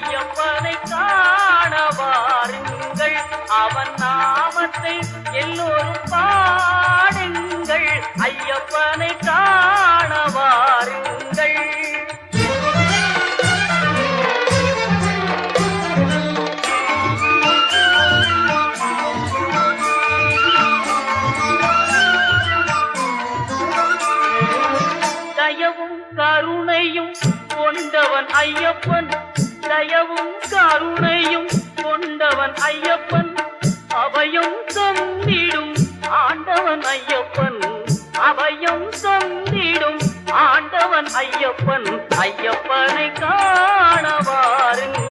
ஐயப்பனை காண வாருங்கள், அவன் நாமத்தை எல்லோரும் பாடுங்கள். ஐயப்பனை காண வாருங்கள். தயவும் கருணையும் கொண்டவன் ஐயப்பன், தயவும் கருணையும் கொண்டவன் ஐயப்பன், அபயம் தந்திடும் ஆண்டவன் ஐயப்பன், அபயம் தந்திடும் ஆண்டவன் ஐயப்பன். ஐயப்பனை காண வாருங்கள்.